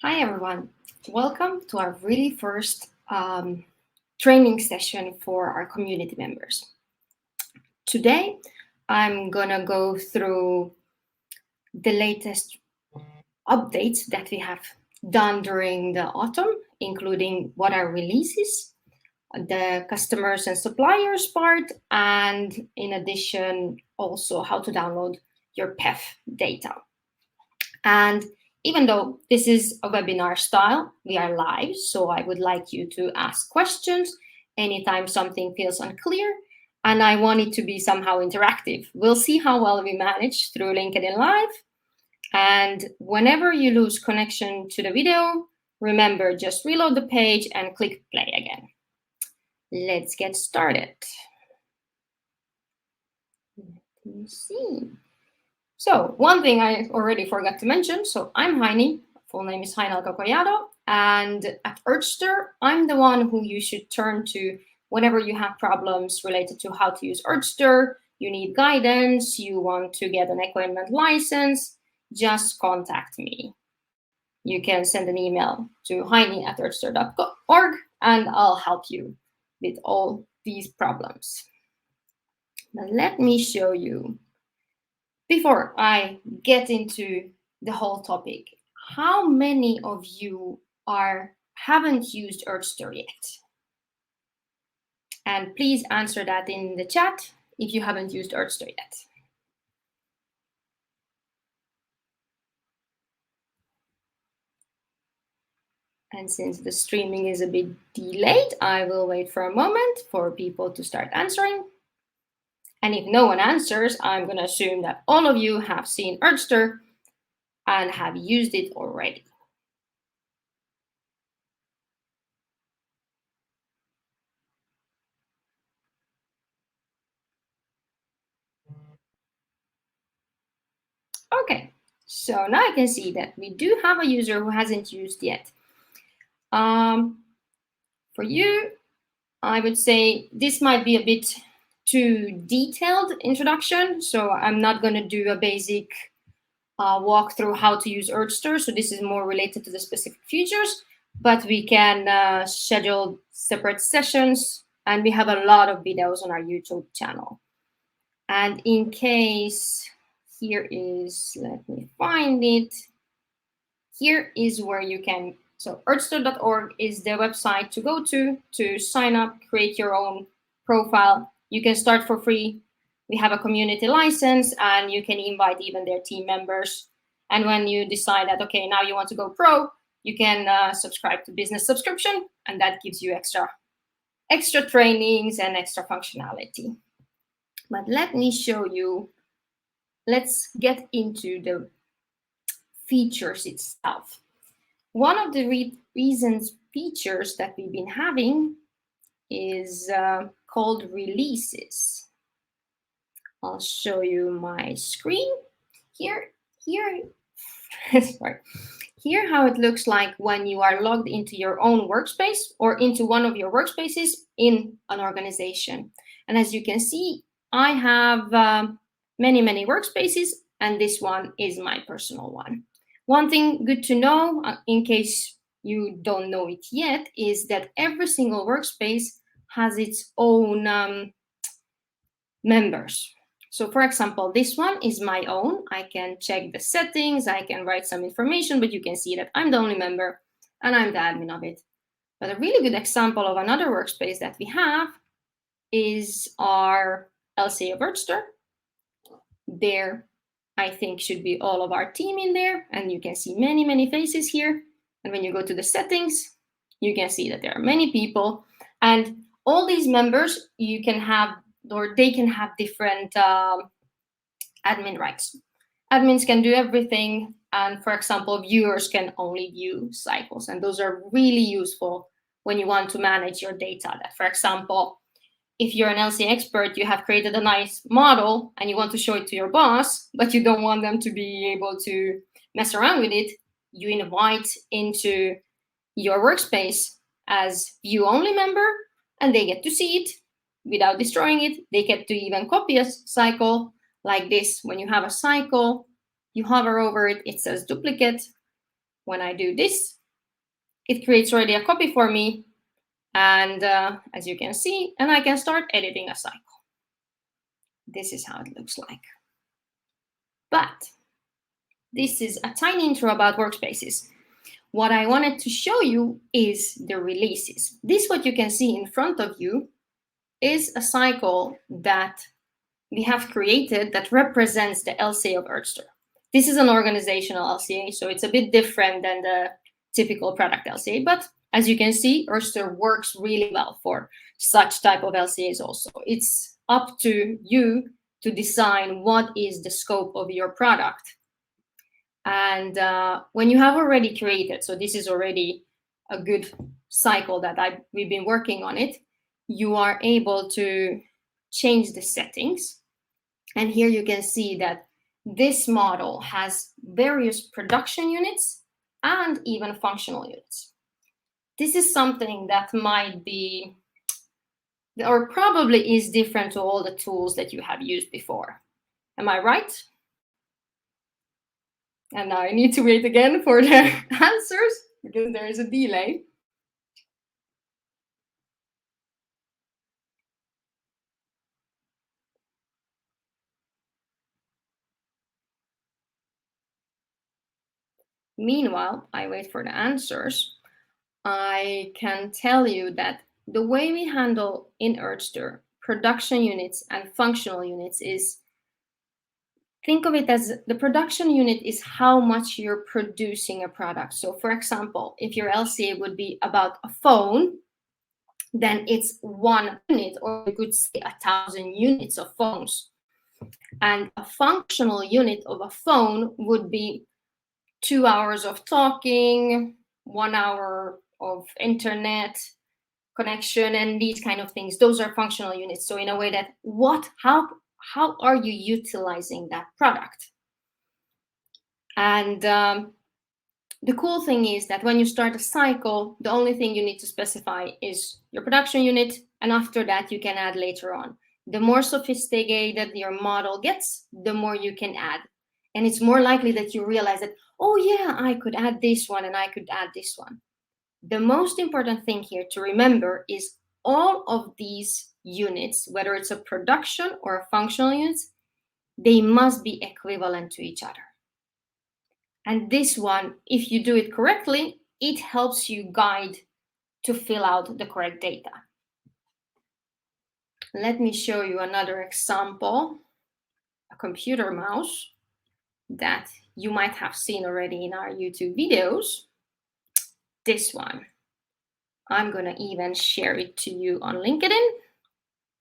Hi everyone, welcome to our really first training session for our community members. Today, I'm gonna go through the latest updates that we have done during the autumn, including what are releases, the customers and suppliers part, and in addition, also how to download your PEF data. And even though this is a webinar style, we are live, so I would like you to ask questions anytime something feels unclear, and I want it to be somehow interactive. We'll see how well we manage through LinkedIn Live, and whenever you lose connection to the video, remember, just reload the page and click play again. Let's get started. Let me see. So one thing I already forgot to mention, so I'm Heini, full name is Heini Alcacoyado, and at Earthster, I'm the one who you should turn to whenever you have problems related to how to use Earthster, you need guidance, you want to get an equipment license, just contact me. You can send an email to heini@earthster.org and I'll help you with all these problems. Now let me show you, before I get into the whole topic, how many of you haven't used Earthster yet? And please answer that in the chat if you haven't used Earthster yet. And since the streaming is a bit delayed, I will wait for a moment for people to start answering. And if no one answers, I'm going to assume that all of you have seen Earthster and have used it already. Okay, so now I can see that we do have a user who hasn't used yet. For you, I would say this might be a bit too detailed introduction, so I'm not going to do a basic walk through how to use Earthster. So this is more related to the specific features, but we can schedule separate sessions, and we have a lot of videos on our YouTube channel. And in case, here is, let me find it. Here is where you can, so earthster.org is the website to go to sign up, create your own profile. You can start for free. We have a community license and you can invite even their team members. And when you decide that, okay, now you want to go pro, you can subscribe to business subscription, and that gives you extra trainings and extra functionality. But let me show you, let's get into the features itself. One of the reasons features that we've been having is called releases. I'll show you my screen here. Sorry. Here how it looks like when you are logged into your own workspace or into one of your workspaces in an organization. And as you can see, I have many workspaces, and this one is my personal one. One thing good to know, in case you don't know it yet, is that every single workspace has its own members. So for example, this one is my own. I can check the settings, I can write some information, but you can see that I'm the only member and I'm the admin of it. But a really good example of another workspace that we have is our LCA of Earthster. There, I think, should be all of our team in there, and you can see many faces here. And when you go to the settings, you can see that there are many people, and all these members you can have, or they can have different admin rights. Admins can do everything, and for example, viewers can only view cycles, and those are really useful when you want to manage your data. That, for example, if you're an LCA expert, you have created a nice model and you want to show it to your boss, but you don't want them to be able to mess around with it, you invite into your workspace as view-only member, and they get to see it without destroying it. They get to even copy a cycle like this. When you have a cycle, you hover over it, it says duplicate, when I do this, it creates already a copy for me. And as you can see, and I can start editing a cycle. This is how it looks like. But this is a tiny intro about workspaces. What I wanted to show you is the releases. This, what you can see in front of you, is a cycle that we have created that represents the LCA of Earthster. This is an organizational LCA, so it's a bit different than the typical product LCA, but as you can see, Earthster works really well for such type of LCAs also. It's up to you to design what is the scope of your product. And when you have already created, so this is already a good cycle that we've been working on it, you are able to change the settings. And here you can see that this model has various production units and even functional units. This is something that might be, or probably is different to all the tools that you have used before. Am I right? And now I need to wait again for the answers because there is a delay. Meanwhile, I wait for the answers. I can tell you that the way we handle in Earthster production units and functional units is, think of it as the production unit is how much you're producing a product. So for example, if your LCA would be about a phone, then it's 1 unit, or you could say 1,000 units of phones. And a functional unit of a phone would be 2 hours of talking, 1 hour of internet connection, and these kind of things. Those are functional units. So in a way that how are you utilizing that product? And the cool thing is that when you start a cycle, the only thing you need to specify is your production unit, and after that you can add later on. The more sophisticated your model gets, the more you can add. And it's more likely that you realize that, oh yeah, I could add this one and I could add this one. The most important thing here to remember is all of these units, whether it's a production or a functional unit, they must be equivalent to each other. And this one, if you do it correctly, it helps you guide to fill out the correct data. Let me show you another example, a computer mouse that you might have seen already in our YouTube videos. This one. I'm going to even share it to you on LinkedIn,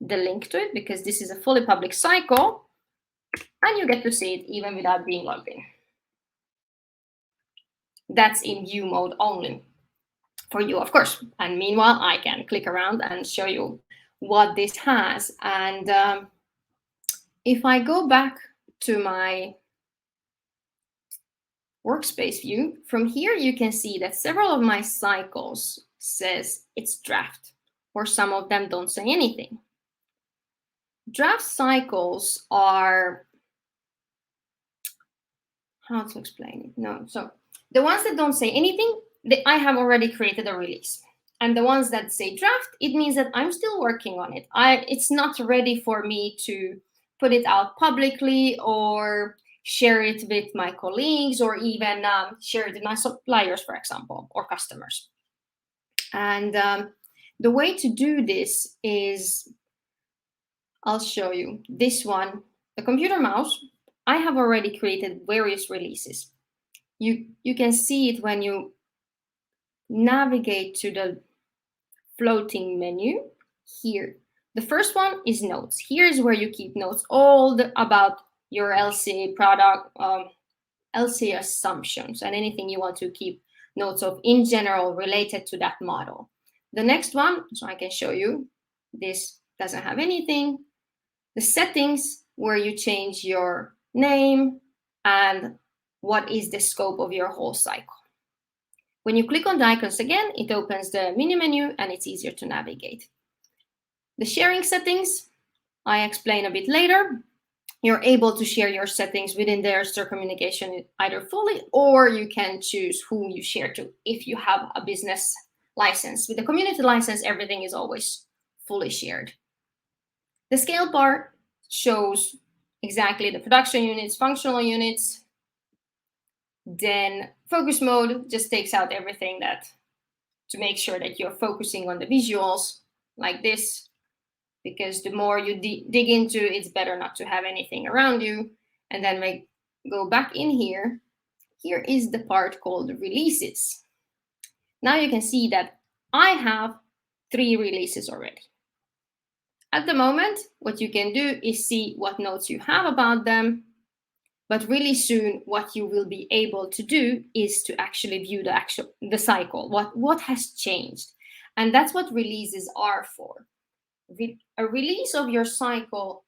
the link to it, because this is a fully public cycle and you get to see it even without being logged in. That's in view mode only for you, of course. And meanwhile, I can click around and show you what this has. And if I go back to my workspace view, from here you can see that several of my cycles says it's draft, or some of them don't say anything. Draft cycles are, how to explain it? No, so the ones that don't say anything, I have already created a release. And the ones that say draft, it means that I'm still working on it. It's not ready for me to put it out publicly or share it with my colleagues, or even share it with my suppliers, for example, or customers. And the way to do this is, I'll show you this one, the computer mouse. I have already created various releases. You can see it when you navigate to the floating menu here. The first one is notes. Here's where you keep notes about your LCA product, LCA assumptions, and anything you want to keep notes of in general related to that model. The next one, so I can show you, this doesn't have anything. The settings, where you change your name and what is the scope of your whole cycle. When you click on the icons again, it opens the mini menu and it's easier to navigate. The sharing settings, I explain a bit later. you're able to share your settings within the Earthster communication either fully, or you can choose who you share to if you have a business license. With the community license, everything is always fully shared. The scale bar shows exactly the production units, functional units. Then focus mode just takes out everything that to make sure that you're focusing on the visuals like this, because the more you dig into, it's better not to have anything around you. And then we go back in here. Here is the part called releases. Now you can see that I have 3 releases already. At the moment, what you can do is see what notes you have about them. But really soon, what you will be able to do is to actually view the cycle, what has changed. And that's what releases are for. A release of your cycle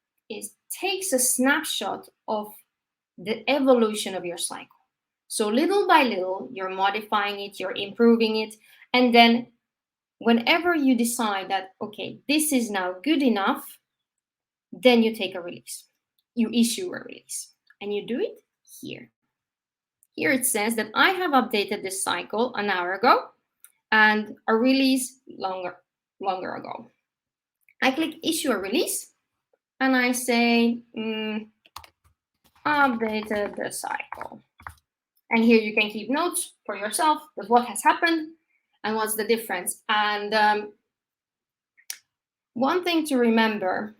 takes a snapshot of the evolution of your cycle. So little by little, you're modifying it, you're improving it. And then whenever you decide that, okay, this is now good enough, then you take a release. You issue a release. And you do it here. Here it says that I have updated this cycle an hour ago and a release longer ago. I click issue a release and I say updated the cycle. And here you can keep notes for yourself of what has happened and what's the difference. And one thing to remember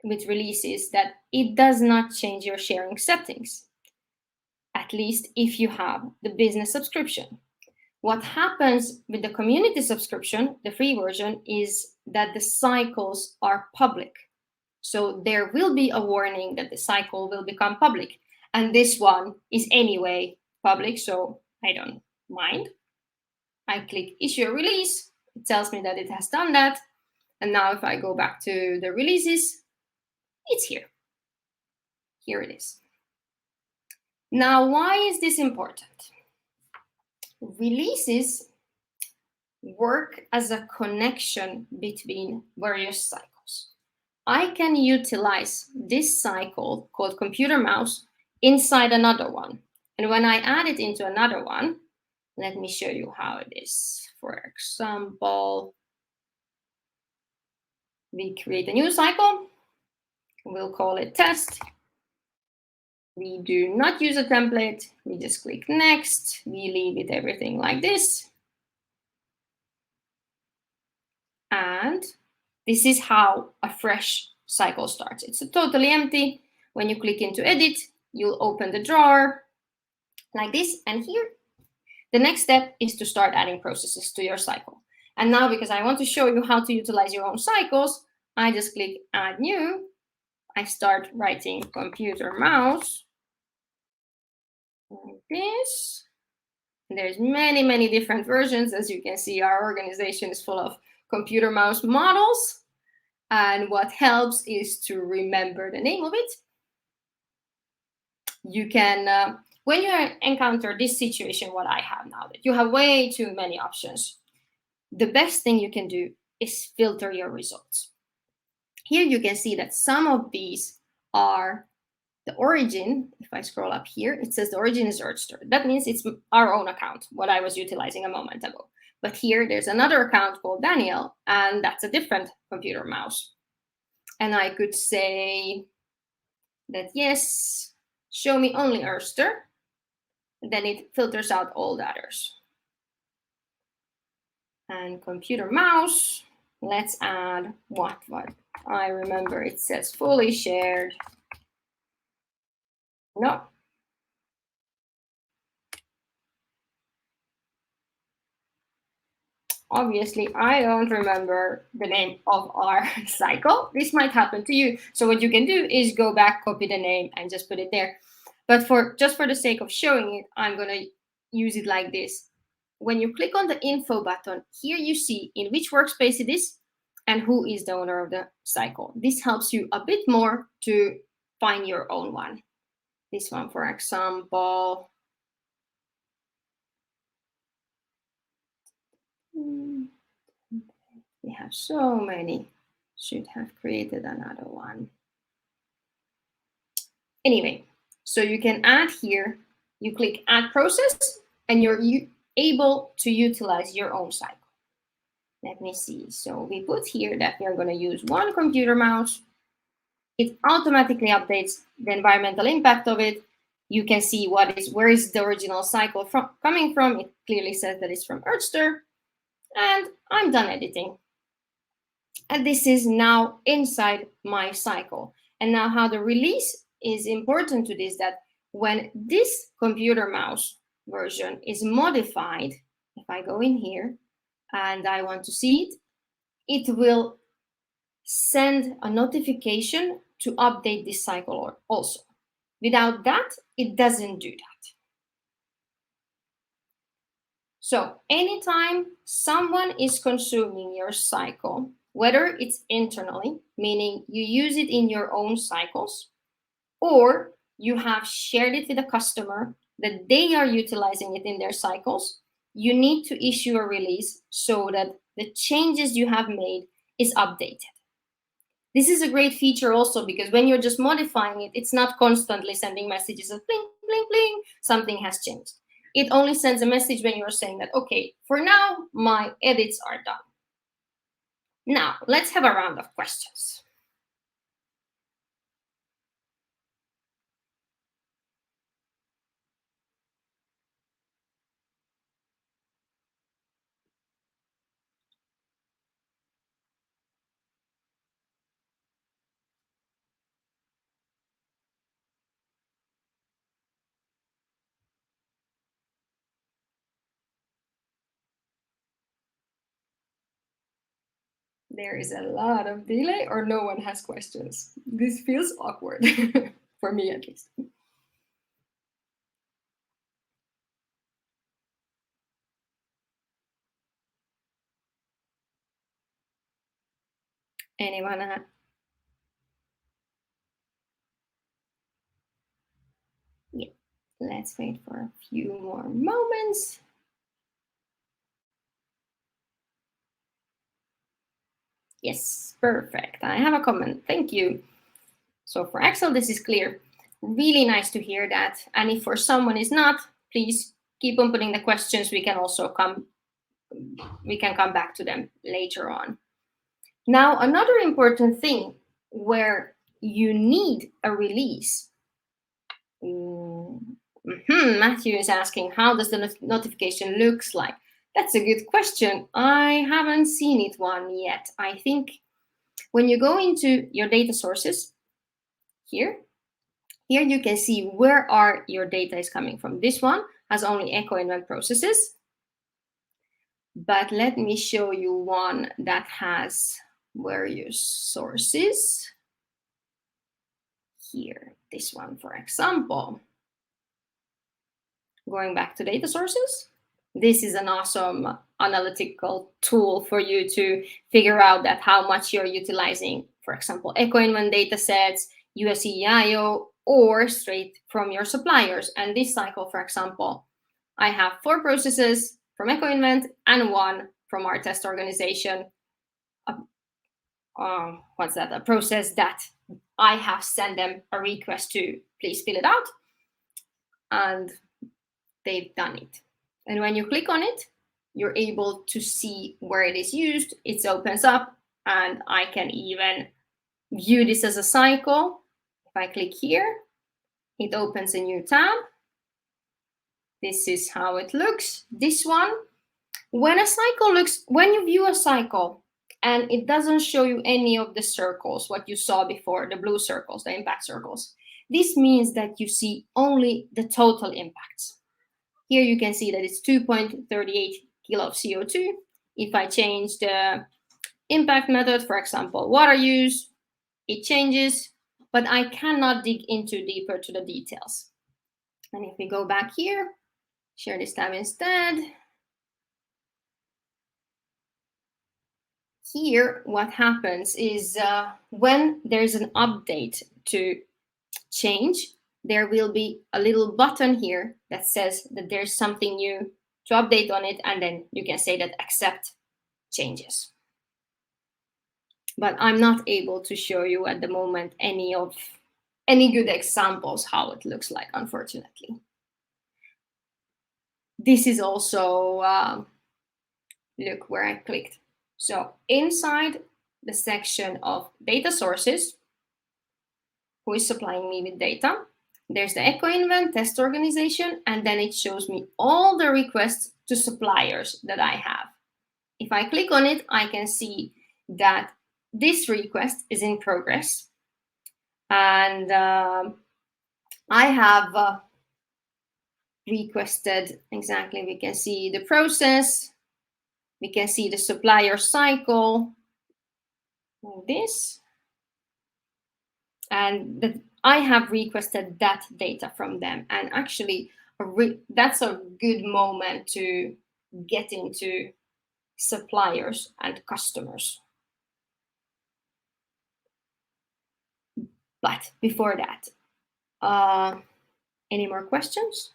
with release is that it does not change your sharing settings, at least if you have the business subscription. What happens with the community subscription, the free version, is that the cycles are public. So there will be a warning that the cycle will become public. And this one is anyway public, so I don't mind. I click issue a release. It tells me that it has done that. And now if I go back to the releases, it's here. Here it is. Now, why is this important? Releases work as a connection between various cycles. I can utilize this cycle called computer mouse inside another one. And when I add it into another one, let me show you how it is. For example, we create a new cycle. We'll call it test. We do not use a template. We just click next. We leave it everything like this. And this is how a fresh cycle starts. It's totally empty. When you click into edit, you'll open the drawer like this. And here, the next step is to start adding processes to your cycle. And now, because I want to show you how to utilize your own cycles, I just click add new. I start writing computer mouse like this. And there's many, many different versions. As you can see, our organization is full of computer mouse models. And what helps is to remember the name of it. You can, when you encounter this situation, what I have now, that you have way too many options, the best thing you can do is filter your results. Here you can see that some of these are the origin. If I scroll up here, it says the origin is Earthster. That means it's our own account, what I was utilizing a moment ago. But here there's another account called Daniel, and that's a different computer mouse. And I could say that, yes, show me only Earthster. Then it filters out all the others. And computer mouse, let's add what I remember it says fully shared. No. Obviously, I don't remember the name of our cycle. This might happen to you. So what you can do is go back, copy the name, and just put it there. But just for the sake of showing it, I'm going to use it like this. When you click on the info button, here you see in which workspace it is and who is the owner of the cycle. This helps you a bit more to find your own one. This one, for example. We have so many. Should have created another one. Anyway, so you can add here, you click add process, and you're able to utilize your own cycle. Let me see. So we put here that we're going to use one computer mouse. It automatically updates the environmental impact of it. You can see where is the original cycle coming from. It clearly says that it's from Earthster. And I'm done editing. And this is now inside my cycle. And now how the release is important to this, that when this computer mouse version is modified, if I go in here and I want to see it, it will send a notification to update this cycle also. Without that, it doesn't do that. So anytime someone is consuming your cycle, whether it's internally, meaning you use it in your own cycles, or you have shared it with a customer that they are utilizing it in their cycles, you need to issue a release so that the changes you have made is updated. This is a great feature also because when you're just modifying it, it's not constantly sending messages of bling, bling, bling, something has changed. It only sends a message when you're saying that, okay, for now, my edits are done. Now, let's have a round of questions. There is a lot of delay or no one has questions. This feels awkward, for me at least. Anyone? Yeah, let's wait for a few more moments. Yes, perfect. I have a comment. Thank you. So for Axel, this is clear. Really nice to hear that. And if for someone is not, please keep on putting the questions. We can come back to them later on. Now, another important thing where you need a release. Matthew is asking, how does the notification looks like? That's a good question. I haven't seen it one yet. I think when you go into your data sources here you can see where are your data is coming from. This one has only echo invent processes. But let me show you one that has various sources. Here, this one, for example. Going back to data sources, this is an awesome analytical tool for you to figure out that how much you're utilizing, for example, echo invent data sets, USEIO, or straight from your suppliers. And this cycle, for example, I have 4 processes from echo invent and 1 from our test organization. What's that? A process that I have sent them a request to please fill it out. And they've done it. And when you click on it, you're able to see where it is used. It opens up, and I can even view this as a cycle. If I click here, it opens a new tab. This is how it looks. This one, when you view a cycle and it doesn't show you any of the circles, what you saw before, the blue circles, the impact circles, this means that you see only the total impacts. Here you can see that it's 2.38 kilo of CO2. If I change the impact method, for example, water use, it changes, but I cannot dig into deeper to the details. And if we go back here, share this tab instead. Here, what happens is when there's an update to change, there will be a little button here that says that there's something new to update on it, and then you can say that accept changes. But I'm not able to show you at the moment any of any good examples how it looks like, unfortunately. This is also, look where I clicked. So inside the section of data sources, who is supplying me with data, there's the Echo Invent test organization, and then it shows me all the requests to suppliers that I have. If I click on it, I can see that this request is in progress. And I have requested, exactly, we can see the process, we can see the supplier cycle, like this. And I have requested that data from them. And actually, that's a good moment to get into suppliers and customers. But before that, any more questions?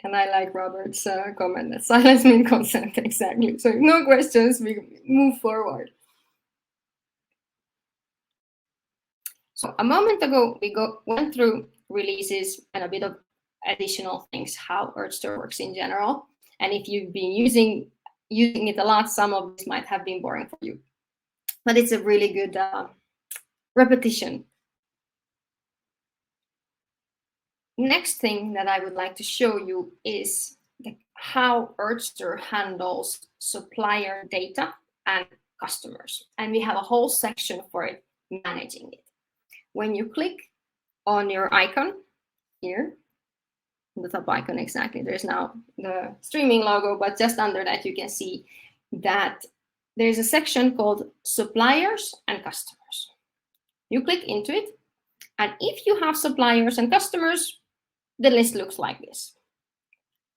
And I like Robert's comment that silence means consent, exactly. So no questions, we move forward. So a moment ago, we went through releases and a bit of additional things, how Earthster works in general. And if you've been using it a lot, some of this might have been boring for you. But it's a really good repetition. Next thing that I would like to show you is how Earthster handles supplier data and customers. And we have a whole section for it, managing it. When you click on your icon here, the top icon, exactly, there's now the streaming logo, but just under that you can see that there's a section called suppliers and customers. You click into it, and if you have suppliers and customers, the list looks like this.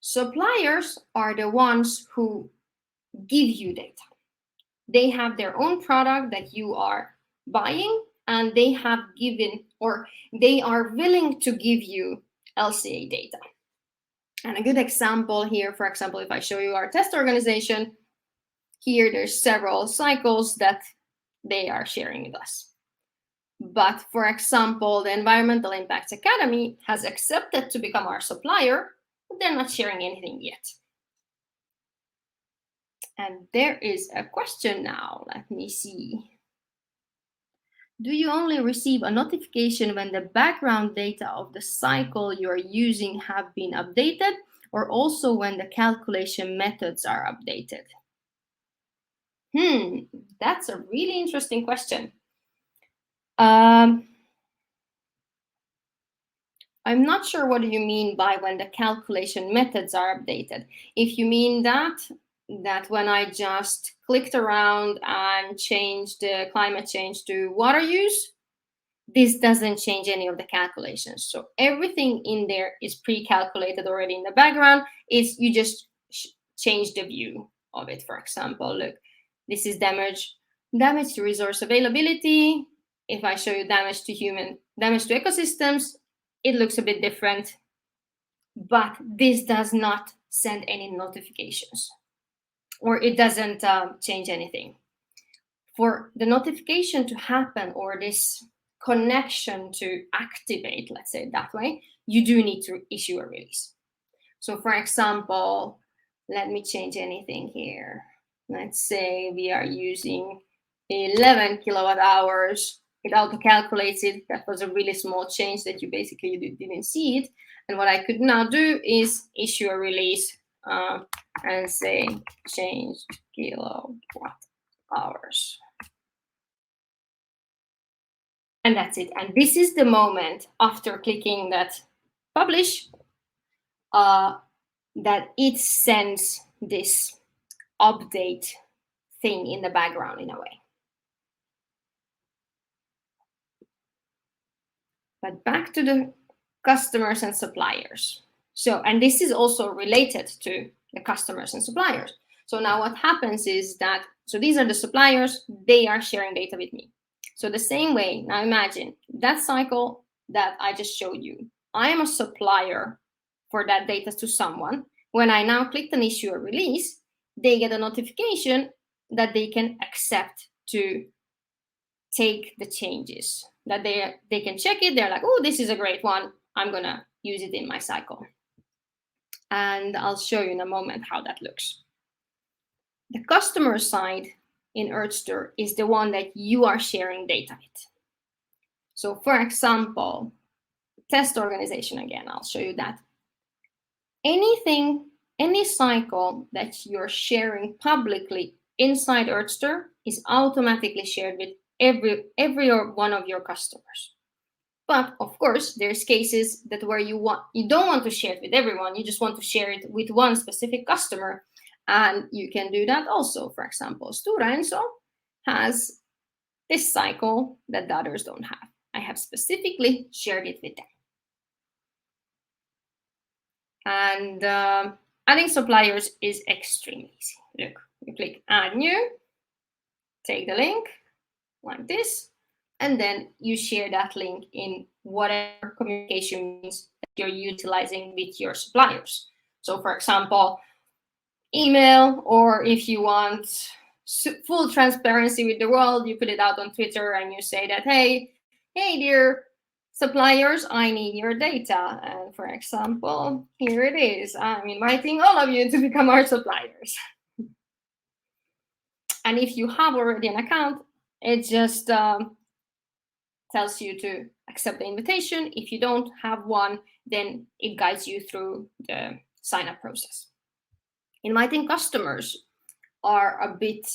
Suppliers are the ones who give you data. They have their own product that you are buying, and they have given, or they are willing to give you LCA data. And a good example here, for example, if I show you our test organization, here there's several cycles that they are sharing with us. But for example, the Environmental Impacts Academy has accepted to become our supplier, but they're not sharing anything yet. And there is a question now. Let me see. Do you only receive a notification when the background data of the cycle you're using have been updated, or also when the calculation methods are updated? That's a really interesting question. I'm not sure what you mean by when the calculation methods are updated. If you mean that when I just clicked around and changed the climate change to water use, this doesn't change any of the calculations. So everything in there is pre-calculated already in the background. It's you just change the view of it. For example, look, this is damage to resource availability. If I show you damage to ecosystems, it looks a bit different, but this does not send any notifications, or it doesn't change anything. For the notification to happen, or this connection to activate, let's say it that way, you do need to issue a release. So for example, let me change anything here. Let's say we are using 11 kilowatt hours. It auto-calculates it. That was a really small change that you basically didn't see it. And what I could now do is issue a release and say change kilowatt hours. And that's it. And this is the moment after clicking that publish that it sends this update thing in the background in a way. But back to the customers and suppliers. So, and this is also related to the customers and suppliers. So now what happens is that, so these are the suppliers, they are sharing data with me. So the same way, now imagine that cycle that I just showed you. I am a supplier for that data to someone. When I now click on issue a release, they get a notification that they can accept to take the changes, that they can check it. They're like, oh, this is a great one. I'm going to use it in my cycle. And I'll show you in a moment how that looks. The customer side in Earthster is the one that you are sharing data with. So for example, test organization again, I'll show you that. Any cycle that you're sharing publicly inside Earthster is automatically shared with every one of your customers. But of course, there's cases that where you don't want to share it with everyone, you just want to share it with one specific customer, and you can do that also. For example, Stora Enso has this cycle that the others don't have. I have specifically shared it with them. And adding suppliers is extremely easy. Look, you click Add New, take the link like this, and then you share that link in whatever communication means that you're utilizing with your suppliers. So for example, email, or if you want full transparency with the world, you put it out on Twitter and you say that, hey dear suppliers, I need your data. And for example, here it is. I'm inviting all of you to become our suppliers. And if you have already an account, it just tells you to accept the invitation. If you don't have one, then it guides you through the sign-up process. Inviting customers are a bit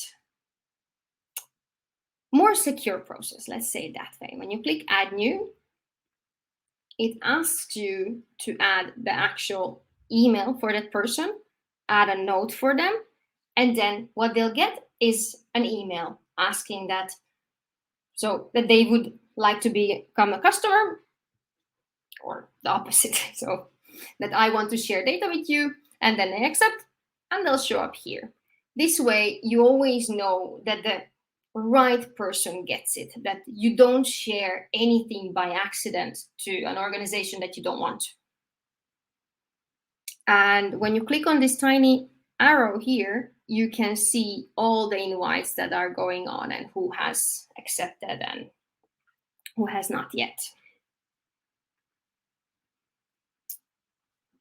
more secure process, let's say it that way. When you click Add New, it asks you to add the actual email for that person, add a note for them, and then what they'll get is an email asking that, so that they would like to become a customer, or the opposite. So that I want to share data with you, and then they accept, and they'll show up here. This way, you always know that the right person gets it, that you don't share anything by accident to an organization that you don't want to. And when you click on this tiny arrow here, you can see all the invites that are going on and who has accepted and who has not yet.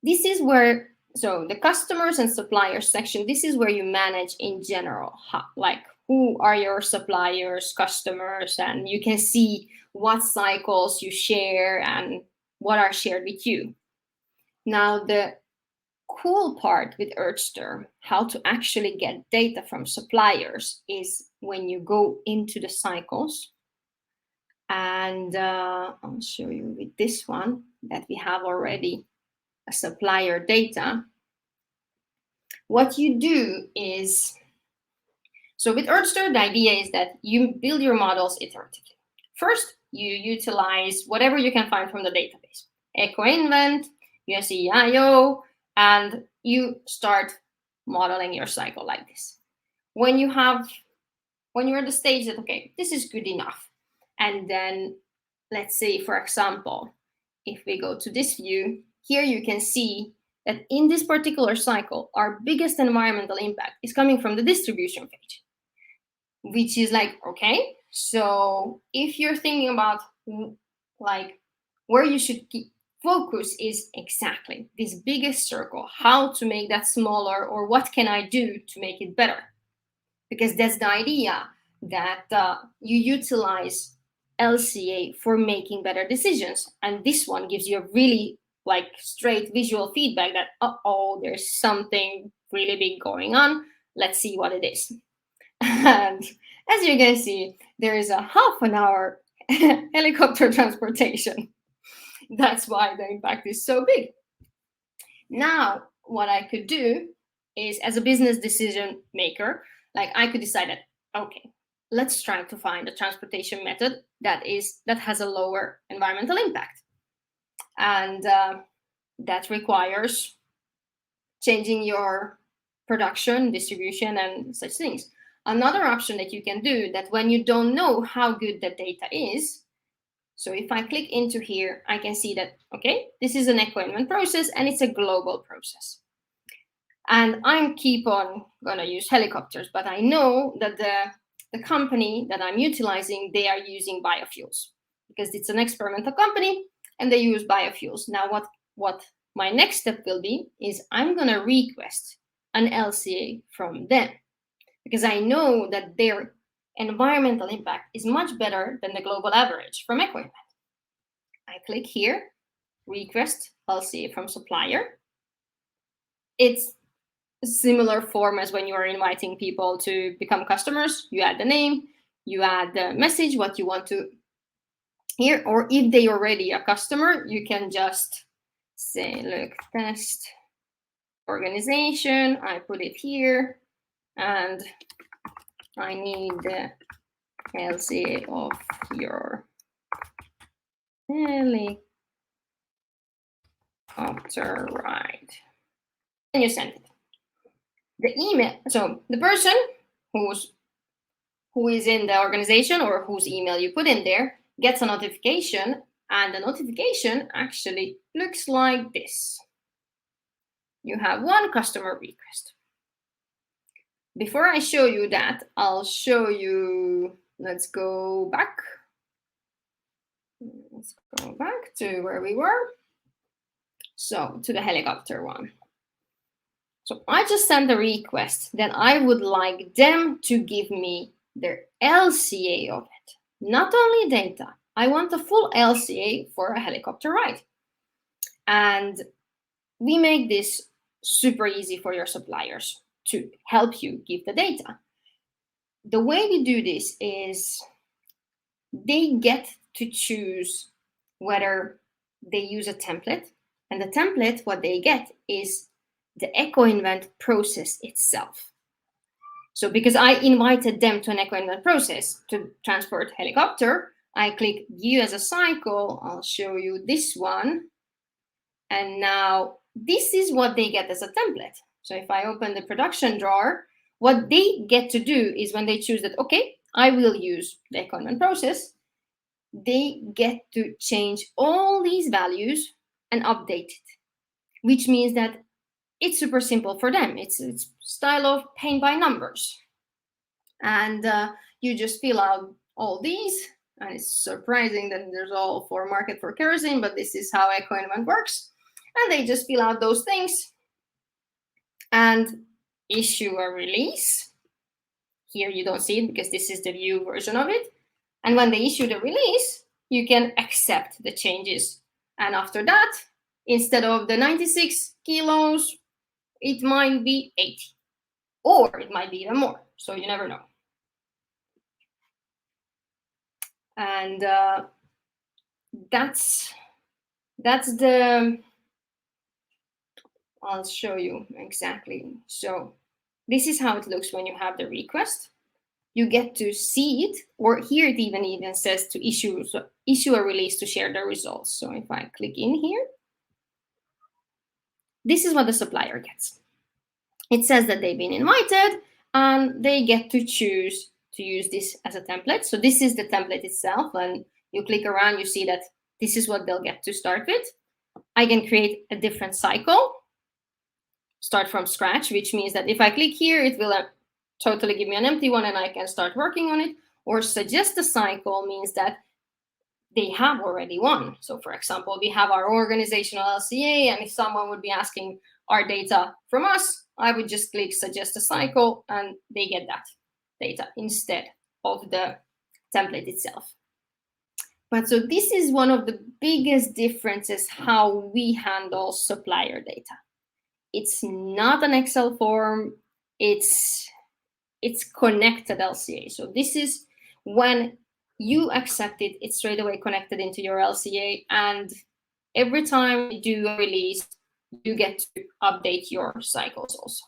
This is where, so the customers and suppliers section, this is where you manage in general, like who are your suppliers, customers, and you can see what cycles you share and what are shared with you. Now, the cool part with Earthster, how to actually get data from suppliers, is when you go into the cycles. And I'll show you with this one that we have already a supplier data. What you do is, so with Earthster, the idea is that you build your models iteratively. First, you utilize whatever you can find from the database, EchoInvent, USE.io, and you start modeling your cycle like this. When you're at the stage that, okay, this is good enough, and then let's say, for example, if we go to this view, here you can see that in this particular cycle, our biggest environmental impact is coming from the distribution page, which is like, okay, so if you're thinking about like where you should keep focus is exactly this biggest circle, how to make that smaller, or what can I do to make it better? Because that's the idea, that you utilize LCA for making better decisions. And this one gives you a really like straight visual feedback that, uh-oh, there's something really big going on. Let's see what it is. And as you can see, there is a half an hour helicopter transportation. That's why the impact is so big. Now, what I could do is, as a business decision maker, like I could decide that, okay, let's try to find a transportation method that has a lower environmental impact. And that requires changing your production, distribution, and such things. Another option that you can do, that when you don't know how good the data is, so if I click into here, I can see that, okay, this is an EchoInvent process and it's a global process. And I'm keep on gonna use helicopters, but I know that the company that I'm utilizing, they are using biofuels because it's an experimental company and they use biofuels. Now what my next step will be is I'm gonna request an LCA from them because I know that their environmental impact is much better than the global average from EcoInvent. I click here, request LCA from supplier. It's a similar form as when you are inviting people to become customers. You add the name, you add the message, what you want to hear, or if they already a customer, you can just say, look, test organization, I put it here, and I need the LCA of your helicopter ride. And you send it. The email, so the person who is in the organization or whose email you put in there gets a notification, and the notification actually looks like this. You have one customer request. Before I show you that, I'll show you, let's go back. Let's go back to where we were. So to the helicopter one. So I just sent a request that I would like them to give me their LCA of it. Not only data, I want a full LCA for a helicopter ride. And we make this super easy for your suppliers to help you give the data. The way we do this is they get to choose whether they use a template. And the template, what they get is the EcoInvent process itself. So because I invited them to an EcoInvent process to transport helicopter, I click view as a cycle. I'll show you this one. And now this is what they get as a template. So if I open the production drawer, what they get to do is when they choose that, okay, I will use the EcoInvent process, they get to change all these values and update it, which means that it's super simple for them. It's style of paint by numbers. And you just fill out all these. And it's surprising that there's all for market for kerosene, but this is how EcoInvent works. And they just fill out those things and issue a release. Here you don't see it because this is the view version of it. And when they issue the release, you can accept the changes. And after that, instead of the 96 kilos, it might be 80, or it might be even more. So you never know. And that's the, I'll show you exactly. So this is how it looks when you have the request. You get to see it, or here it even says to issue a release to share the results. So if I click in here, this is what the supplier gets. It says that they've been invited and they get to choose to use this as a template. So this is the template itself. And you click around, you see that this is what they'll get to start with. I can create a different cycle, start from scratch, which means that if I click here, it will totally give me an empty one and I can start working on it. Or suggest a cycle means that they have already one. So for example, we have our organizational LCA, and if someone would be asking our data from us, I would just click suggest a cycle and they get that data instead of the template itself. But so this is one of the biggest differences how we handle supplier data. It's not an Excel form, it's connected LCA. So this is when you accept it, it's straight away connected into your LCA. And every time you do a release, you get to update your cycles also.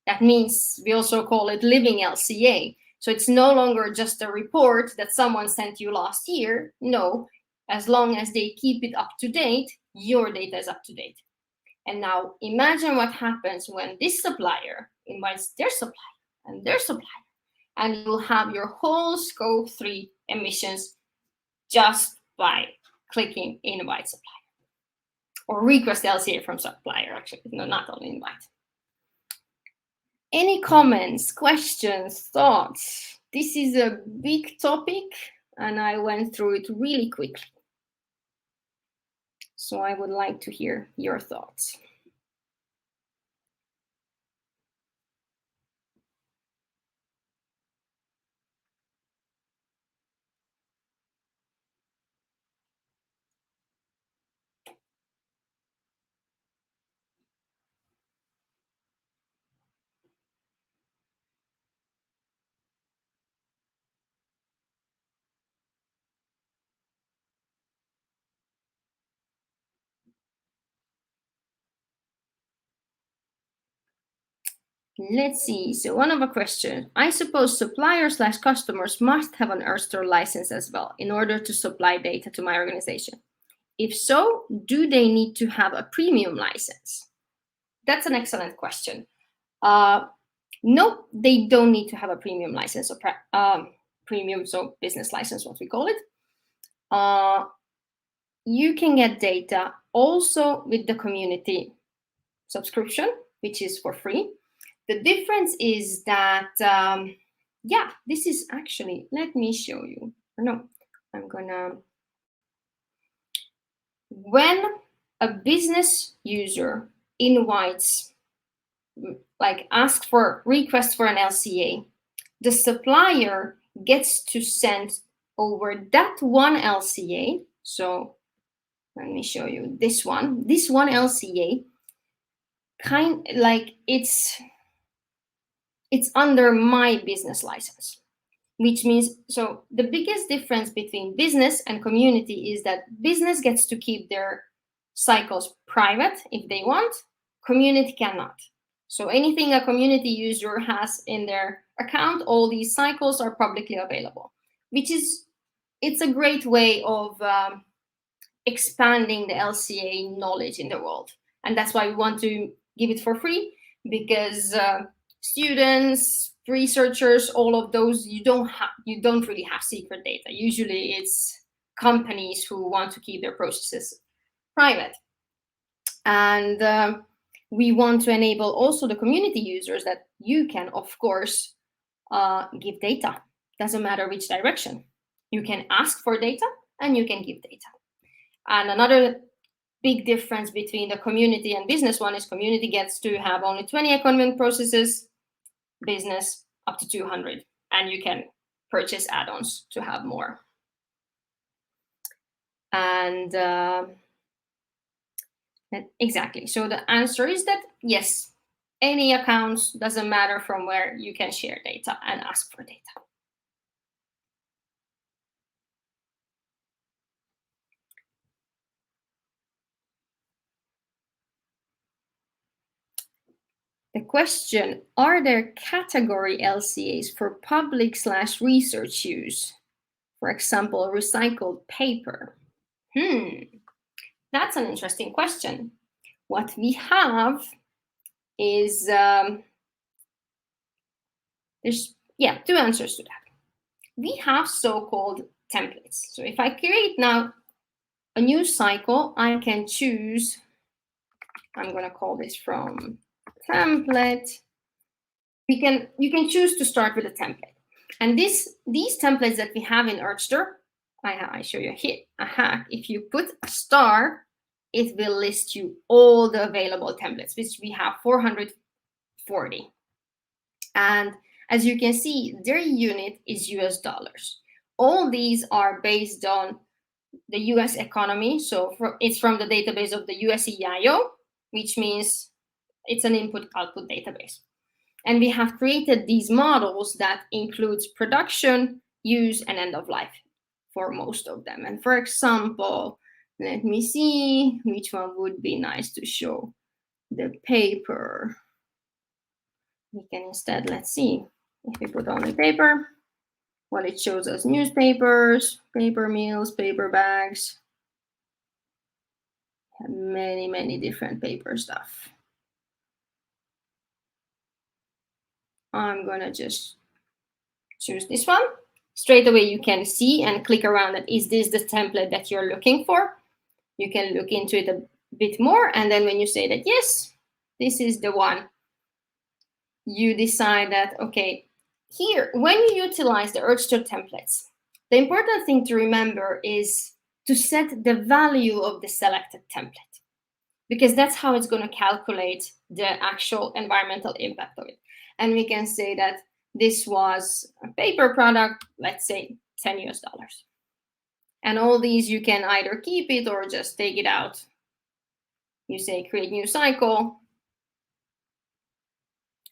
That means we also call it living LCA. So it's no longer just a report that someone sent you last year. No, as long as they keep it up to date, your data is up to date. And now imagine what happens when this supplier invites their supplier and their supplier, and you'll have your whole scope 3 emissions just by clicking invite supplier or request LCA from supplier, actually, no, not only invite. Any comments, questions, thoughts? This is a big topic and I went through it really quickly. So I would like to hear your thoughts. Let's see. So one of a question. I suppose suppliers/customers must have an Earthster license as well in order to supply data to my organization. If so, do they need to have a premium license? That's an excellent question. No, they don't need to have a premium license or premium, so business license, what we call it. You can get data also with the community subscription, which is for free. The difference is that, yeah, this is actually, let me show you. No, I'm gonna, when a business user invites, like asks for request for an LCA, the supplier gets to send over that one LCA. So let me show you this one LCA, kind like it's under my business license, which means, so the biggest difference between business and community is that business gets to keep their cycles private if they want, community cannot. So anything a community user has in their account, all these cycles are publicly available, which is, it's a great way of expanding the LCA knowledge in the world. And that's why we want to give it for free, because students, researchers, all of those, you don't really have secret data. Usually it's companies who want to keep their processes private. And we want to enable also the community users that you can, of course, give data. Doesn't matter which direction. You can ask for data and you can give data. And another big difference between the community and business one is community gets to have only 20 economic processes, business up to 200, and you can purchase add-ons to have more. And exactly, so the answer is that yes, any accounts, doesn't matter from where, you can share data and ask for data. The question, are there category LCAs for public/research use? For example, recycled paper. That's an interesting question. What we have is, there's, yeah, two answers to that. We have so-called templates. So if I create now a new cycle, I can choose, I'm going to call this from template. You can choose to start with a template. And these templates that we have in Earthster, I show you here a hack. If you put a star, it will list you all the available templates, which we have 440. And as you can see, their unit is US dollars. All these are based on the US economy. So it's from the database of the USEIO, which means it's an input-output database. And we have created these models that includes production, use, and end of life for most of them. And for example, let me see which one would be nice to show. The paper. We can instead, let's see, if we put on the paper, well, it shows us newspapers, paper mills, paper bags, many, many different paper stuff. I'm gonna just choose this one. Straight away, you can see and click around that, is this the template that you're looking for? You can look into it a bit more. And then when you say that, yes, this is the one, you decide that, okay, here, when you utilize the Earthster templates, the important thing to remember is to set the value of the selected template, because that's how it's going to calculate the actual environmental impact of it. And we can say that this was a paper product, let's say $10 US. And all these you can either keep it or just take it out. You say create new cycle,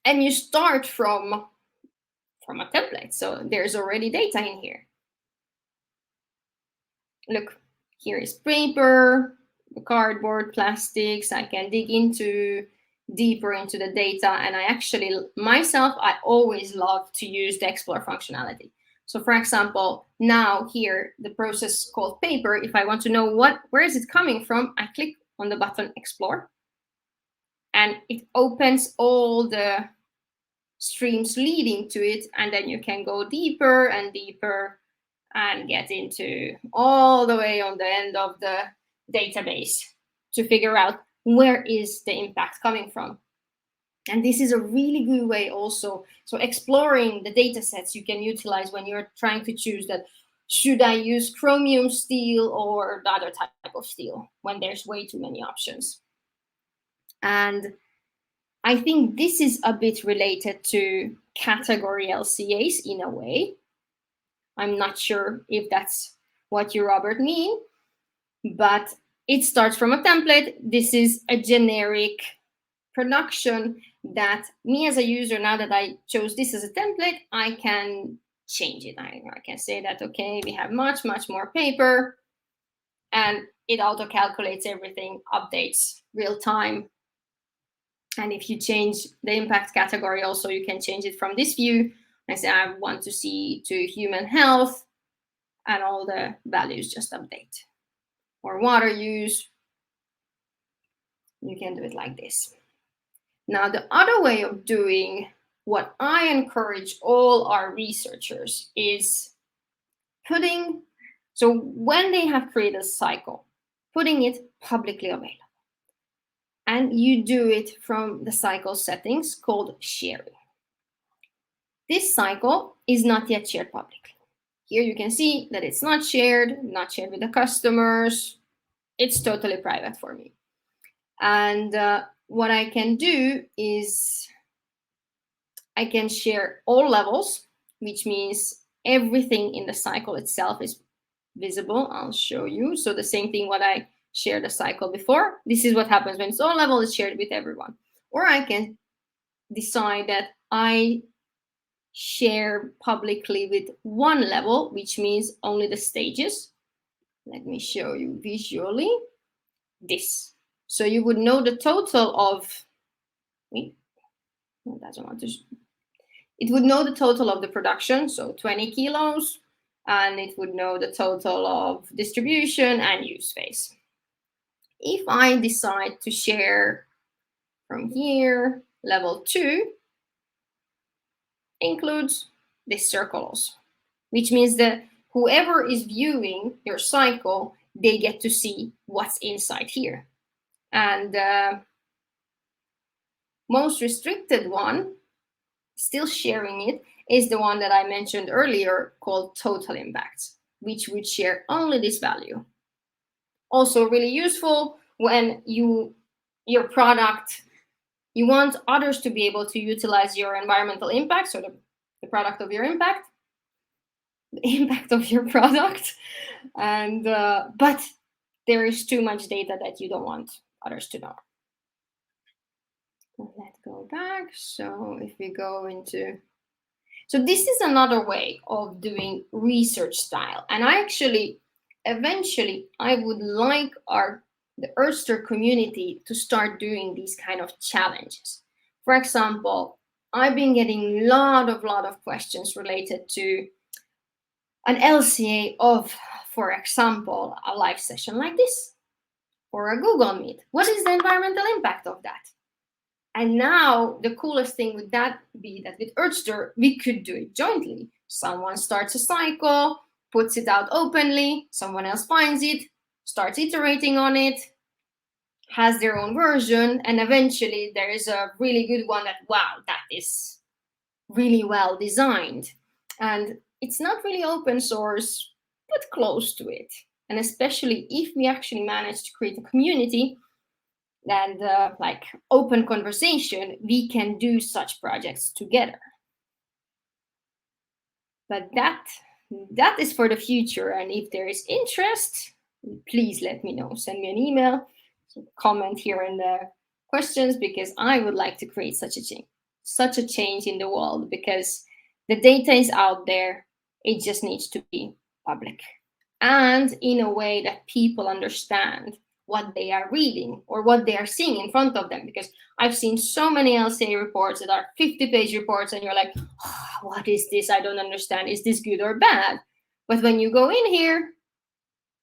and you start from a template. So there's already data in here. Look, here is paper, the cardboard, plastics. I can dig deeper into the data. And I actually, myself, I always love to use the explore functionality. So for example, now here, the process called paper, if I want to know where is it coming from, I click on the button explore. And it opens all the streams leading to it. And then you can go deeper and deeper and get into all the way on the end of the database to figure out where is the impact coming from. And this is a really good way also. So exploring the data sets you can utilize when you're trying to choose that, should I use chromium steel or the other type of steel, when there's way too many options. And I think this is a bit related to category LCAs in a way. I'm not sure if that's what you, Robert, mean, but it starts from a template. This is a generic production that me as a user, now that I chose this as a template, I can change it. I can say that, okay, we have much, much more paper, and it auto calculates everything, updates real time. And if you change the impact category also, you can change it from this view. I say I want to see to human health, and all the values just update. Or water use, you can do it like this. Now, the other way of doing what I encourage all our researchers is putting, so when they have created a cycle, putting it publicly available. And you do it from the cycle settings called sharing. This cycle is not yet shared publicly. Here you can see that it's not shared with the customers. It's totally private for me. And what I can do is I can share all levels, which means everything in the cycle itself is visible. I'll show you. So the same thing what I shared the cycle before. This is what happens when it's all level is shared with everyone. Or I can decide that I share publicly with one level, which means only the stages. Let me show you visually this. So you would know the total of, it doesn't want to, it would know the total of the production, so 20 kilos, and it would know the total of distribution and use phase. If I decide to share from here, level 2 includes this circle also, which means that whoever is viewing your cycle, they get to see what's inside here. And most restricted one, still sharing it, is the one that I mentioned earlier called total impacts, which would share only this value. Also really useful when your product, you want others to be able to utilize your environmental impact, so the product of your impact, the impact of your product, and but there is too much data that you don't want others to know. Let's go back. So if we go into, so this is another way of doing research style. And I actually, eventually, I would like the Earthster community to start doing these kind of challenges. For example, I've been getting a lot of questions related to an LCA of, for example, a live session like this, or a Google Meet. What is the environmental impact of that? And now the coolest thing would that be that with Earthster, we could do it jointly. Someone starts a cycle, puts it out openly, someone else finds it, starts iterating on it, has their own version, and eventually there is a really good one that, wow, that is really well designed. And it's not really open source, but close to it. And especially if we actually manage to create a community and like open conversation, we can do such projects together. But that is for the future. And if there is interest, please let me know. Send me an email, comment here in the questions, because I would like to create such a change in the world, because the data is out there. It just needs to be public and in a way that people understand what they are reading or what they are seeing in front of them. Because I've seen so many LCA reports that are 50-page reports, and you're like, oh, what is this? I don't understand. Is this good or bad? But when you go in here,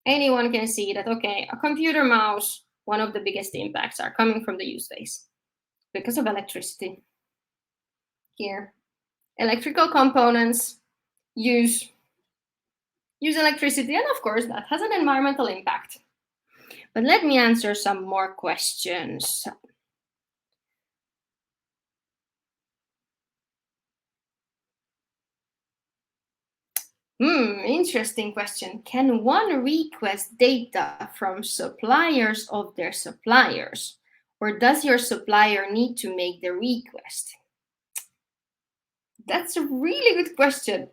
anyone can see that, okay, a computer mouse, one of the biggest impacts are coming from the use phase because of electricity. Here, electrical components use electricity, and of course that has an environmental impact. But let me answer some more questions. Interesting question. Can one request data from suppliers of their suppliers? Or does your supplier need to make the request? That's a really good question.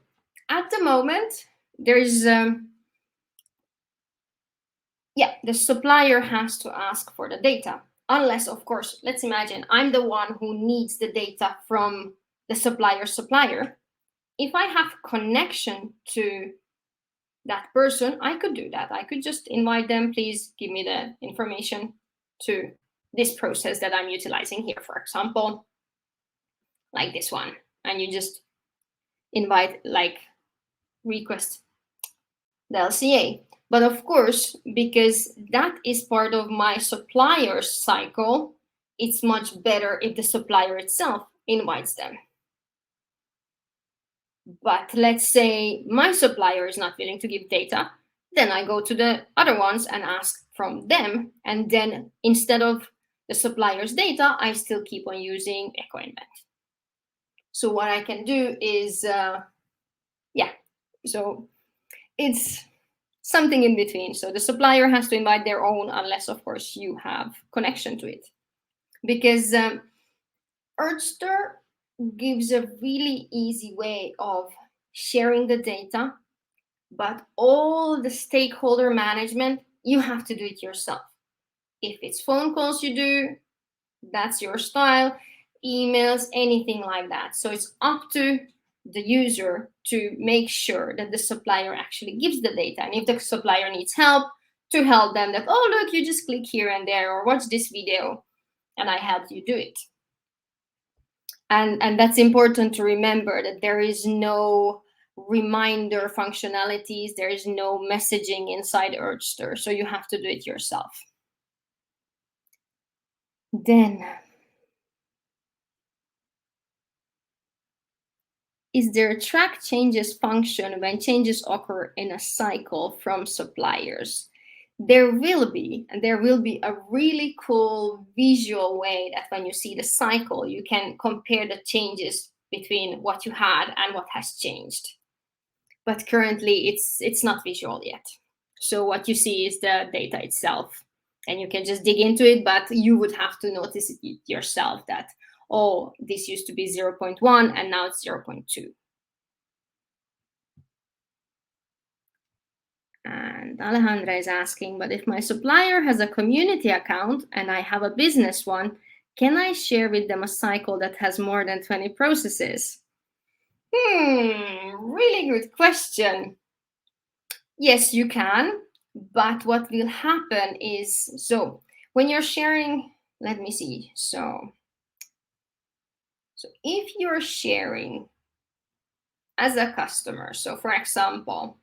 At the moment, there is, the supplier has to ask for the data. Unless, of course, let's imagine I'm the one who needs the data from the supplier's supplier. If I have connection to that person, I could do that. I could just invite them, please give me the information to this process that I'm utilizing here, for example, like this one. And you just invite, like, request the LCA. But of course, because that is part of my supplier's cycle, it's much better if the supplier itself invites them. But let's say my supplier is not willing to give data, then I go to the other ones and ask from them. And then instead of the supplier's data, I still keep on using EcoInvent. So what I can do is, so it's something in between. So the supplier has to invite their own, unless, of course, you have connection to it. Because Earthster gives a really easy way of sharing the data, but all the stakeholder management, you have to do it yourself. If it's phone calls you do, that's your style, emails, anything like that. So it's up to the user to make sure that the supplier actually gives the data. And if the supplier needs help, to help them that, oh, look, you just click here and there, or watch this video, and I helped you do it. And that's important to remember, that there is no reminder functionalities, there is no messaging inside Earthster, so you have to do it yourself. Then, is there a track changes function when changes occur in a cycle from suppliers? There will be, and there will be a really cool visual way that when you see the cycle, you can compare the changes between what you had and what has changed. But currently it's not visual yet. So what you see is the data itself, and you can just dig into it, but you would have to notice it yourself that, oh, this used to be 0.1 and now it's 0.2. And Alejandra is asking, but if my supplier has a community account and I have a business one, can I share with them a cycle that has more than 20 processes? Really good question. Yes, you can, but what will happen is, so when you're sharing, let me see. So if you're sharing as a customer, so for example,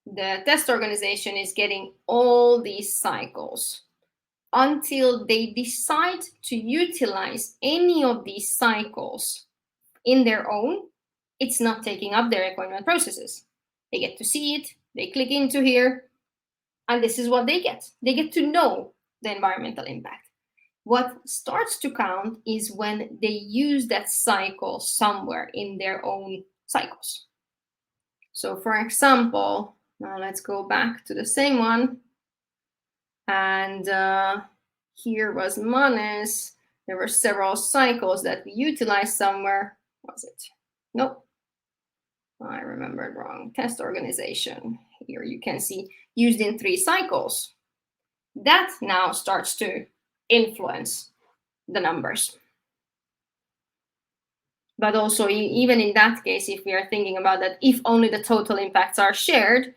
the test organization is getting all these cycles. Until they decide to utilize any of these cycles in their own, it's not taking up their requirement processes. They get to see it, they click into here, and this is what they get. They get to know the environmental impact. What starts to count is when they use that cycle somewhere in their own cycles. So for example, now let's go back to the same one. And here was Manes. There were several cycles that we utilized somewhere. Was it? Nope. I remembered wrong. Test organization. Here you can see used in 3 cycles. That now starts to influence the numbers. But also, even in that case, if we are thinking about that, if only the total impacts are shared,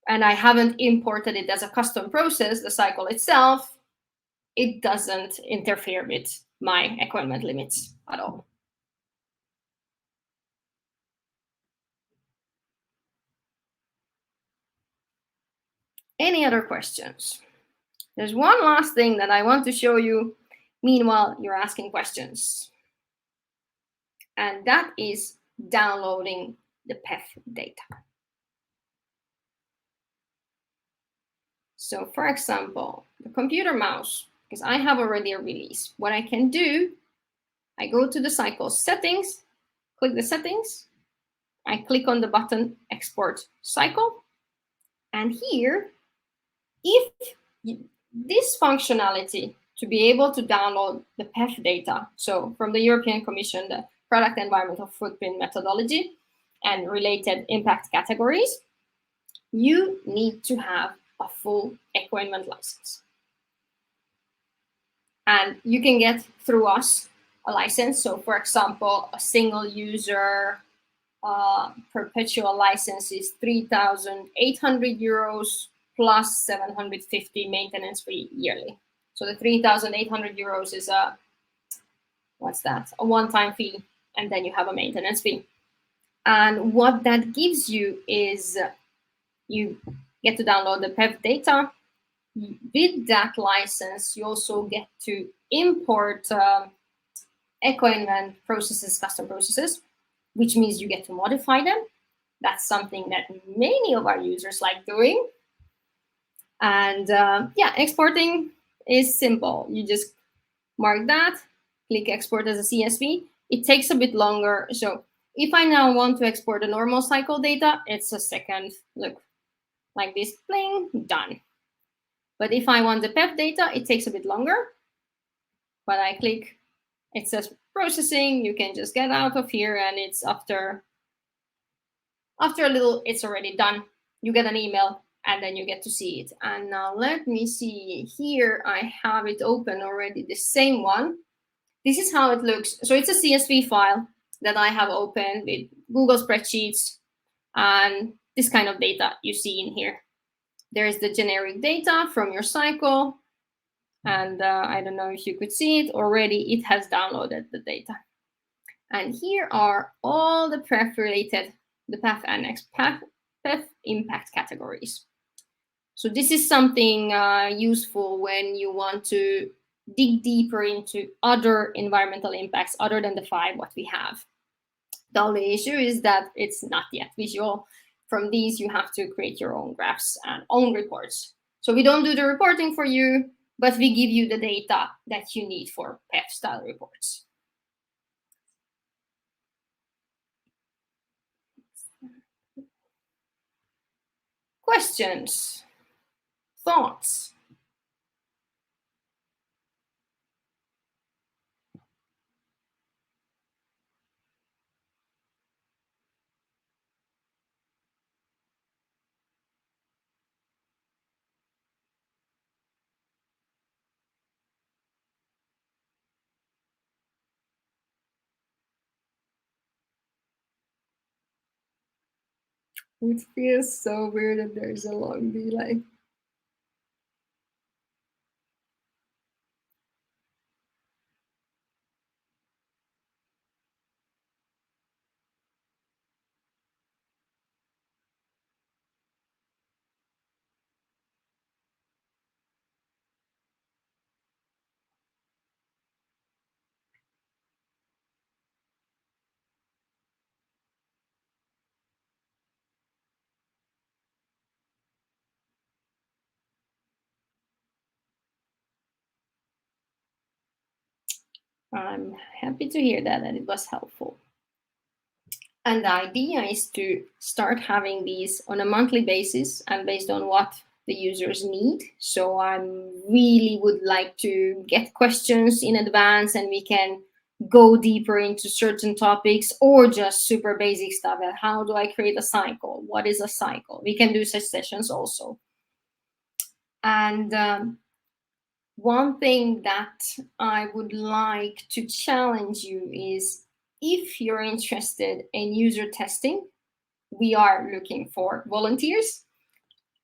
and I haven't imported it as a custom process, the cycle itself, it doesn't interfere with my equipment limits at all. Any other questions? There's one last thing that I want to show you. Meanwhile, you're asking questions. And that is downloading the PEF data. So for example, the computer mouse, because I have already a release, what I can do, I go to the cycle settings, click the settings, I click on the button export cycle, and here, if this functionality to be able to download the PEF data, so from the European Commission, the Product Environmental Footprint Methodology and related impact categories, you need to have a full equipment license. And you can get through us a license. So for example, a single user perpetual license is 3,800 euros plus 750 maintenance fee yearly. So the 3,800 euros is a, what's that? A one-time fee, and then you have a maintenance fee. And what that gives you is you get to download the PEF data. With that license, you also get to import eco-invent processes, custom processes, which means you get to modify them. That's something that many of our users like doing. And yeah, exporting is simple. You just mark that, click export as a CSV. It takes a bit longer. So if I now want to export the normal cycle data, it's a second look like this, bling, done. But if I want the PEF data, it takes a bit longer. But I click, it says processing. You can just get out of here, and it's after a little, it's already done. You get an email, and then you get to see it. And now let me see here. I have it open already, the same one. This is how it looks. So it's a CSV file that I have opened with Google spreadsheets and this kind of data you see in here. There's the generic data from your cycle. And I don't know if you could see it already. It has downloaded the data. And here are all the PEF related, the PEF annex, PEF impact categories. So this is something useful when you want to dig deeper into other environmental impacts other than the 5 what we have. The only issue is that it's not yet visual. From these, you have to create your own graphs and own reports. So we don't do the reporting for you, but we give you the data that you need for PEF style reports. Questions? Thoughts? It feels so weird that there's a long delay. I'm happy to hear that it was helpful. And the idea is to start having these on a monthly basis and based on what the users need. So I really would like to get questions in advance and we can go deeper into certain topics or just super basic stuff. How do I create a cycle? What is a cycle? We can do such sessions also. And one thing that I would like to challenge you is if you're interested in user testing, we are looking for volunteers.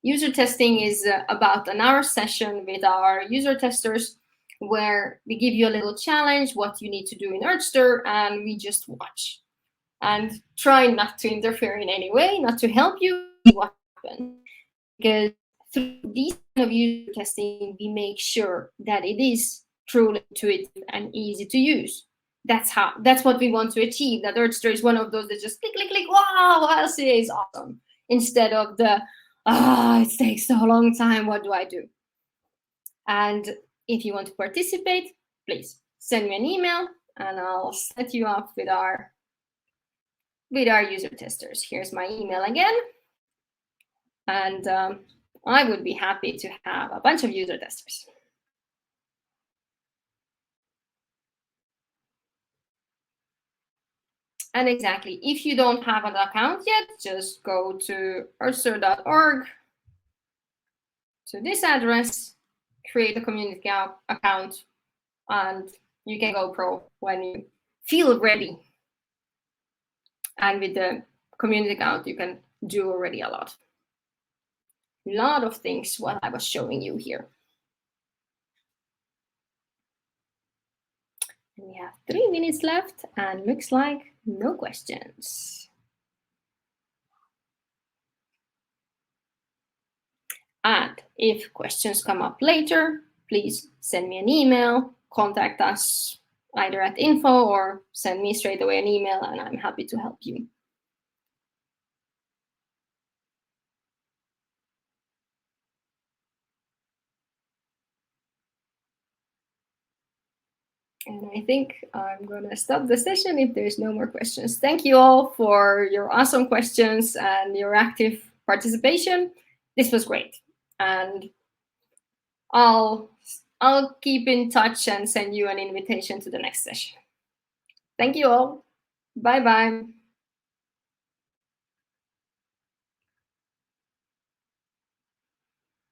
User testing is about an hour session with our user testers where we give you a little challenge, what you need to do in Earthster, and we just watch and try not to interfere in any way, not to help you see what happens. Because through these kind of user testing, we make sure that it is truly intuitive and easy to use. That's what we want to achieve. That Earthster is one of those that just click, click, click, wow, LCA is awesome. Instead of the, it takes so long time, what do I do? And if you want to participate, please send me an email and I'll set you up with our user testers. Here's my email again. And I would be happy to have a bunch of user testers. And exactly, if you don't have an account yet, just go to earthster.org, to this address, create a community account, and you can go pro when you feel ready. And with the community account, you can do already a lot. A lot of things what I was showing you here. And we have 3 minutes left and looks like no questions. And if questions come up later, please send me an email, contact us either at info or send me straight away an email and I'm happy to help you. And I think I'm going to stop the session if there's no more questions. Thank you all for your awesome questions and your active participation. This was great. And I'll keep in touch and send you an invitation to the next session. Thank you all. Bye-bye.